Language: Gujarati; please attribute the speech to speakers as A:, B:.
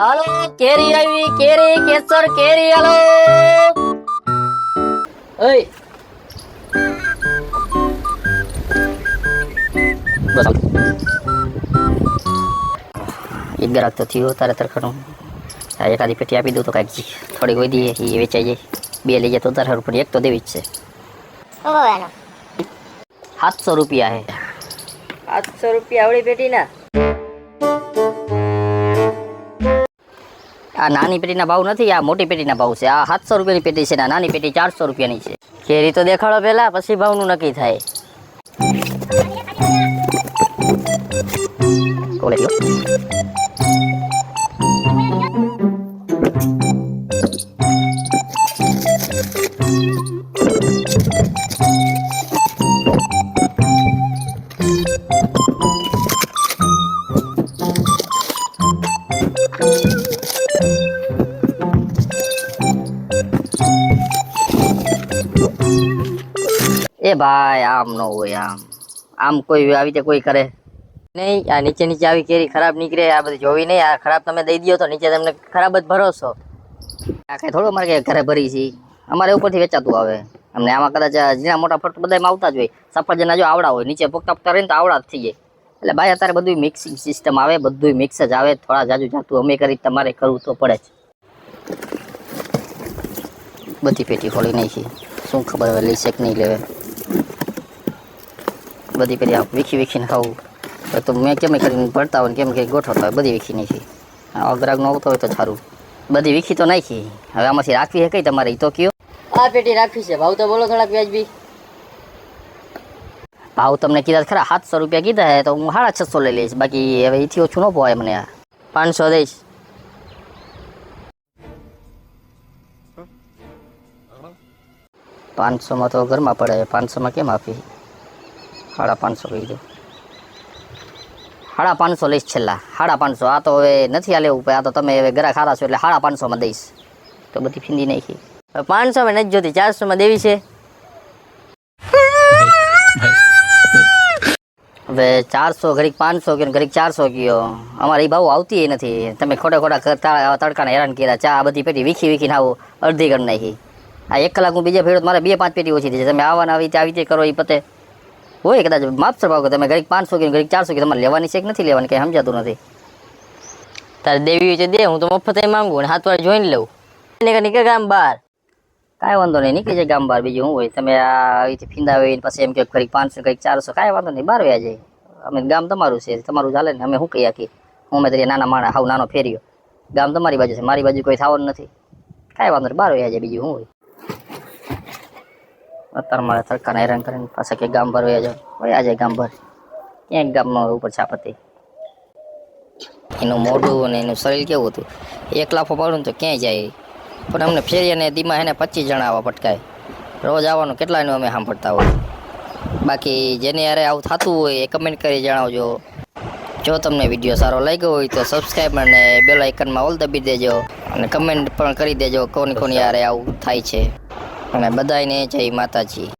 A: હાલો કેરી આવી, કેરી કેસર કેરી હાલો. ઓય બસ એક ગ્રાહક તો થયો તારે તરખાનું. એકાદી પેટી આપી દઉં તો કાંઈક થોડીક વધી એ વેચાઈ જાય. બે લઈ જાય તો તારે પણ એક તો દેવી જ છે. 700 રૂપિયા હે.
B: 800 રૂપિયા આવડી પેટી ના.
A: આ નાની પેટીના ભાવ નથી, આ મોટી પેટીના ભાવ છે. આ 700 રૂપિયાની પેટી છે ને નાની પેટી 400 રૂપિયાની છે.
B: કેરી તો દેખાડો પેલા, પછી ભાવનું નક્કી થાય.
A: કોલે ગયો એ ભાઈ આમ ન હોય. આમ કોઈ આવી રીતે કોઈ કરે
B: નહીં, આ નીચે નીચે આવી કેરી ખરાબ નીકળે, આ બધી જોવી નહીં. આ ખરાબ તમે દઈ દો તો નીચે તમને ખરાબ જ ભરોસો.
A: આ કઈ થોડું અમારે કે ઘરે ભરી છે. અમારે ઉપરથી વેચાતું આવે. અમને આમાં કદાચ જીના મોટા ફરક બધામાં આવતા જ હોય. સફરજનના જો આવડા હોય, નીચે પોકતા પોકતા રહીને તો આવડા જ થઈ જાય. એટલે ભાઈ અત્યારે બધું મિક્સિંગ સિસ્ટમ આવે, બધું મિક્સ જ આવે. થોડા જાજુ જાતું અમે કરી તમારે કરવું તો પડે જ. બધી પેટી ખોલી નાખી. શું ખબર હવે લઈ શક નહીં લેવે. બધી પેટી વીખી વીખીને ખાવું તો મેં કેમ કરીને ભરતા હોય કેમ કે ગોઠવતા હોય. બધી વીખી નાખી. ગ્રાહક ન આવતો હોય તો સારું. બધી વીખી તો નાખી. હવે આમાંથી રાખવી હે કઈ તમારે એ તો કયો.
B: આ પેટી રાખવી છે, ભાવ તો બોલો થોડાક વ્યાજબી.
A: ભાવ તમને કીધા ખરા 700 રૂપિયા કીધા હે તો હું 650 લઈ લઈશ. બાકી હવે એથી ઓછું ન પોવાય મને.
B: 500 દઈશ.
A: $500 તો ઘરમાં પડે. 500 કેમ આપી? 550 કહી દો. 550 લઈશ છેલ્લા. 550. આ તો હવે નથી આ લેવું. આ તો તમે હવે ઘરા ખાતા છો એટલે 550 દઈશ. તો બધી ફીંદી નાખી.
B: 500 માં નથી જોતી, 400 માં દેવી છે.
A: હવે 400 ઘડીક 500 કે ઘડીક 400 કયો. અમારે એ ભાવ આવતી નથી. તમે ખોટા તડકાને હેરાન કર્યા. ચા બધી પેટી વીખી વીખીને આવું અડધી કરી નાખી. આ 1 કલાક હું બીજા ફેરો મારે 2-5 પેટી ઓછી થઈ છે. તમે આવવાના આવી રીતે કરો એ પતે હોય. કદાચ માપસર ભાવ તમે ઘડીક 500 કે ઘડીક 400 કે તમારે લેવાની છે કે નથી લેવાની કંઈ સમજાતું નથી.
B: તારે દેવી હોય તો દે, હું તો મફત માંગુ ને 7 વાર જોઈને લઉં. નીકળ ગામ બહાર.
A: કાંઈ વાંધો નહીં, નીકળી જાય ગામ બહાર. બીજું શું હોય. તમે આ રીતે ફીંદા હોય પછી એમ કે ઘડીક 500 ઘડીક 400 કાંઈ વાંધો નહીં, બહાર વ્યા જાય. અમે ગામ તમારું છે, તમારું ચાલે ને. અમે શું કહી આખી હું તરીકે નાના માણા હાવ નાનો ફેર્યો. ગામ તમારી બાજુ છે, મારી બાજુ કોઈ થવાનું નથી. કાંઈ વાંધો નહીં, બહાર વ્યા જાય. બીજું શું હોય. અત્યારે મારે તડકાને હેરાન કરીને પાછા કે ગામ ભર વયા જાય. ગામ ભર ક્યાંક ગામમાં ઉપર છાપતી. એનું મોઢું અને એનું શરીર કેવું હતું. 1 લાફો પાડું ને તો ક્યાંય જાય. પણ અમને ફેરીને દીમાં એને 25 જણા આવા પટકાય. રોજ આવવાનું કેટલાયનું અમે સાંભળતા હોય. બાકી જેને યારે આવું થતું હોય એ કમેન્ટ કરી જણાવજો. જો તમને વિડીયો સારો લાગ્યો હોય તો સબસ્ક્રાઈબ અને બેલ આઇકનમાં ઓલ દબી દેજો. અને કમેન્ટ પણ કરી દેજો કોની યારે આવું થાય છે. અને બધાને જય માતાજી.